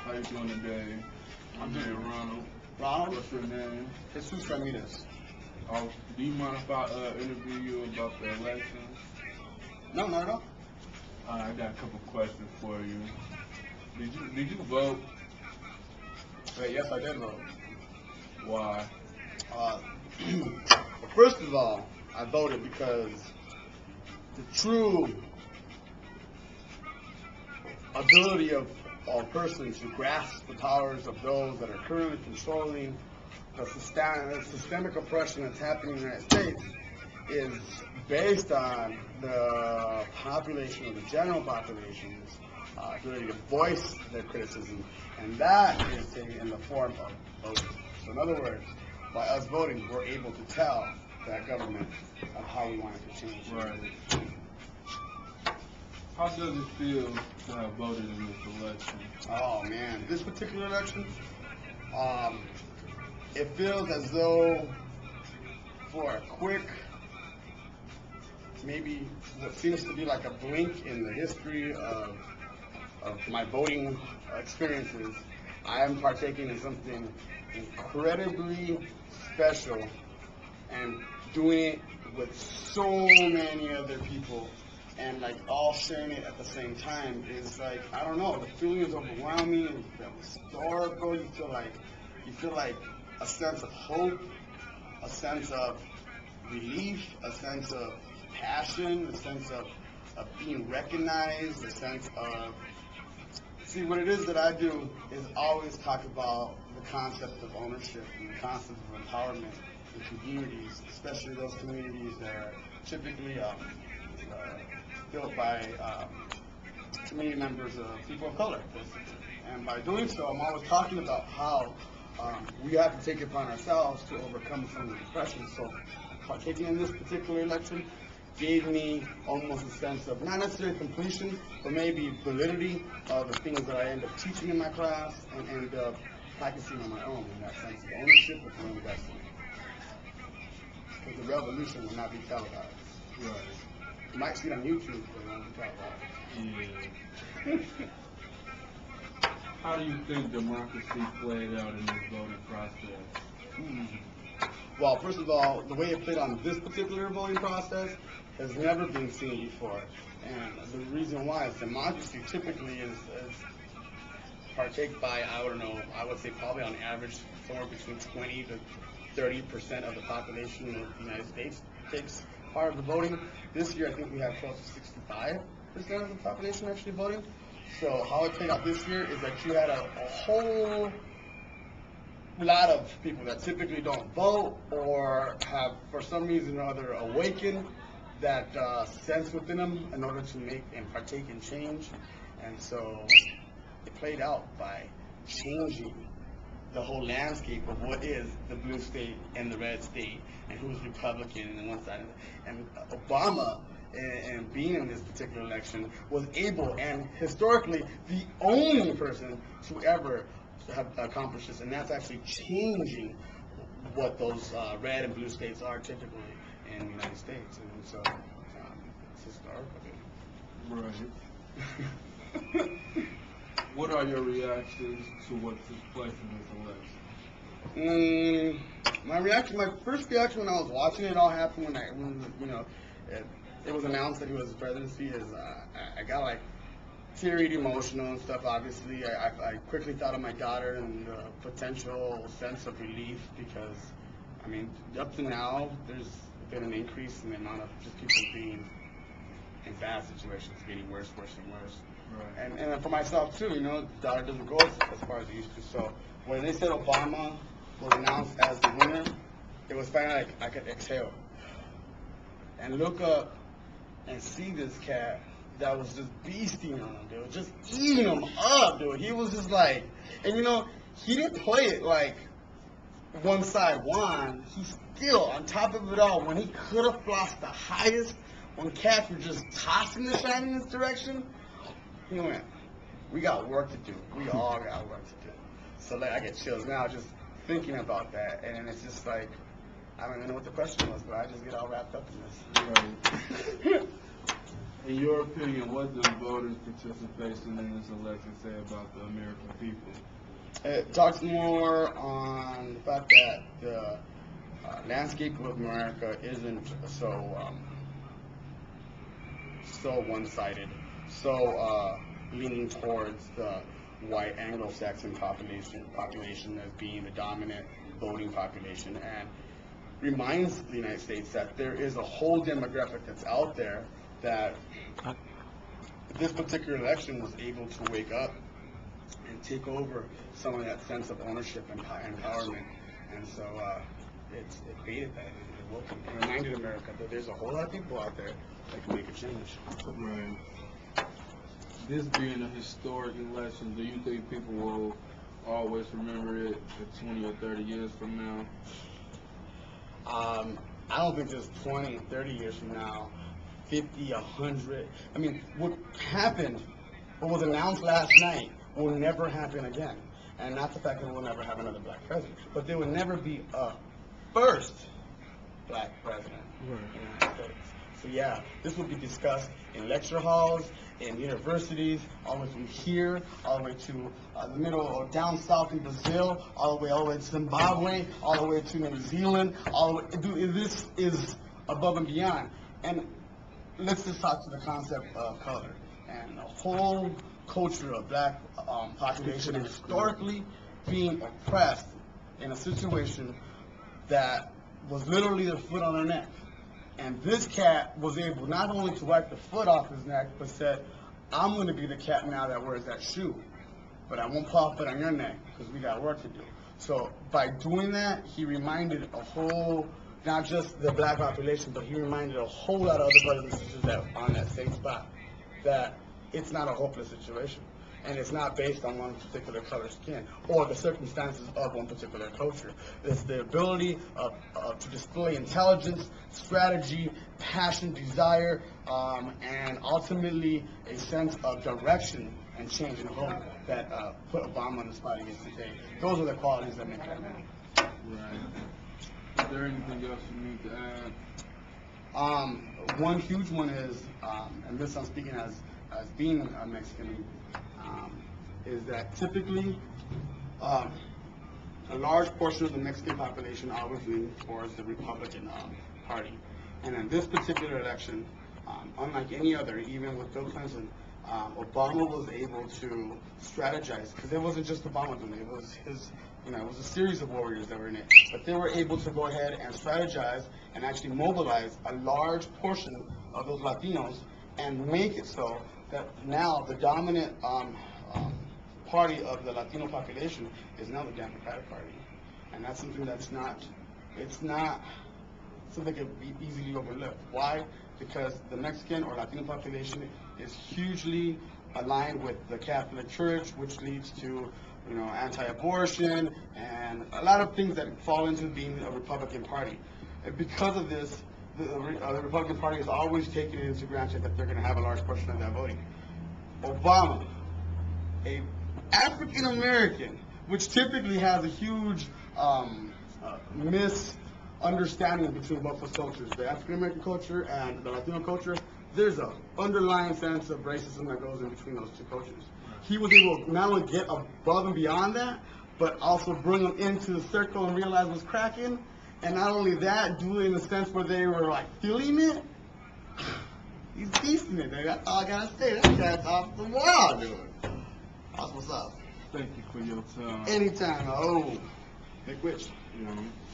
How you doing today? I'm Hey, doing Ronald. Ronald? What's your name? Jesus Ramirez. Do you mind if I interview you about the election? No, not at all. I got a couple questions for you. Did you vote? Wait, yes, I did vote. Why? Uh, first of all, I voted because the true ability of a person to grasp the powers of those that are currently controlling the systemic oppression that's happening in the United States is based on the population, or the general population's ability to voice their criticism, and that is taken in the form of voting. So in other words, by us voting, we're able to tell that government of how we want it to change. Right. How does it feel to have voted in this election? Oh man, this particular election, it feels as though for a quick, maybe what seems to be like a blink in the history of my voting experiences, I am partaking in something incredibly special and doing it with so many other people, and like all sharing it at the same time is like, I don't know, the feeling is overwhelming and historical. You feel like a sense of hope, a sense of relief, a sense of passion, a sense of being recognized, a sense of, see, what it is that I do is always talk about the concept of ownership and the concept of empowerment in communities, especially those communities that are typically built by community members of people of color, basically. And by doing so, I'm always talking about how we have to take it upon ourselves to overcome some of the depression. So partaking in this particular election gave me almost a sense of not necessarily completion, but maybe validity of the things that I end up teaching in my class and practicing on my own in that sense of ownership of my own destiny. Because the revolution will not be televised. Right. You might see it on YouTube, but it won't be televised. Yeah. How do you think democracy played out in this voting process? Well, first of all, the way it played on this particular voting process has never been seen before. And the reason why is democracy typically is partake by, I don't know, I would say probably on average somewhere between 20 to 30% of the population of the United States takes part of the voting. This year, I think we have close to 65% of the population actually voting. So how it played out this year is that you had a whole lot of people that typically don't vote or have, for some reason or other, awakened that sense within them in order to make and partake in change. And so it played out by changing the whole landscape of what is the blue state and the red state, and who's Republican on one side. And Obama, and being in this particular election, was able and historically the only person to ever have accomplished this, and that's actually changing what those red and blue states are typically in the United States. And so it's historical. Right. What are your reactions to what took place in this election? My first reaction when I was watching it all happen, when it was announced that he was presidency, is I got like teary, emotional and stuff. Obviously, I quickly thought of my daughter and the potential sense of relief, because I mean, up to now, there's been an increase in the amount of just people being in bad situations, getting worse and worse. Right. And for myself too, the daughter doesn't go as far as it used to. So when they said Obama was announced as the winner, it was finally like I could exhale and look up and see this cat that was just beasting on him, dude, just eating him up, dude. He was just like, and he didn't play it like one side won. He's still on top of it all. When he could have lost the highest, when cats were just tossing the shine in this direction, he went, we got work to do. We all got work to do. So like, I get chills now just thinking about that, and it's just like, I don't even know what the question was, but I just get all wrapped up in this. Right. In your opinion, what does voters' participation in this election say about the American people? It talks more on the fact that the landscape of America isn't so one-sided, so leaning towards the white Anglo-Saxon population as being the dominant voting population, and reminds the United States that there is a whole demographic that's out there that this particular election was able to wake up and take over some of that sense of ownership and empowerment. And so it created that. It reminded America that there's a whole lot of people out there that can make a change. Right. This being a historic election, do you think people will always remember it 20 or 30 years from now? I don't think there's 20, 30 years from now, 50, 100. I mean, what happened, what was announced last night, will never happen again. And not the fact that we'll never have another black president, but there will never be a first black president in the United States. So yeah, this will be discussed in lecture halls, in universities, all the way from here, all the way to the middle or down south in Brazil, all the way to Zimbabwe, all the way to New Zealand, all the way. This is above and beyond. And let's just talk to the concept of color and the whole culture of black population historically being oppressed in a situation that was literally the foot on their neck. And this cat was able not only to wipe the foot off his neck, but said, I'm going to be the cat now that wears that shoe. But I won't paw foot on your neck because we got work to do. So by doing that, he reminded a whole, not just the black population, but he reminded a whole lot of other brothers and sisters that are on that same spot that it's not a hopeless situation. And it's not based on one particular color skin or the circumstances of one particular culture. It's the ability to display intelligence, strategy, passion, desire, and ultimately a sense of direction and change and hope that put Obama on the spot against today. Those are the qualities that make that man. Right. Is there anything else you need to add? One huge one is, and this I'm speaking as being a Mexican, is that typically a large portion of the Mexican population always leans towards the Republican Party. And in this particular election, unlike any other, even with Bill Clinton, Obama was able to strategize, because it wasn't just Obama doing it, it was his, it was a series of warriors that were in it, but they were able to go ahead and strategize and actually mobilize a large portion of those Latinos and make it so that now the dominant party of the Latino population is now the Democratic Party. And that's something it's not something that can be easily overlooked. Why? Because the Mexican or Latino population is hugely aligned with the Catholic Church, which leads to anti-abortion and a lot of things that fall into being a Republican Party. And because of this, the Republican Party has always taken it into granted that they're going to have a large portion of that voting. Obama, a African American, which typically has a huge misunderstanding between both those cultures, the African American culture and the Latino culture. There's an underlying sense of racism that goes in between those two cultures. He was able to not only get above and beyond that, but also bring them into the circle and realize what's cracking. And not only that, do it in a sense where they were like feeling it. He's beasting it, That's all I gotta say. That cat's off the wall, dude. That's what's up. Thank you for your time. Anytime. Oh, Big Witch.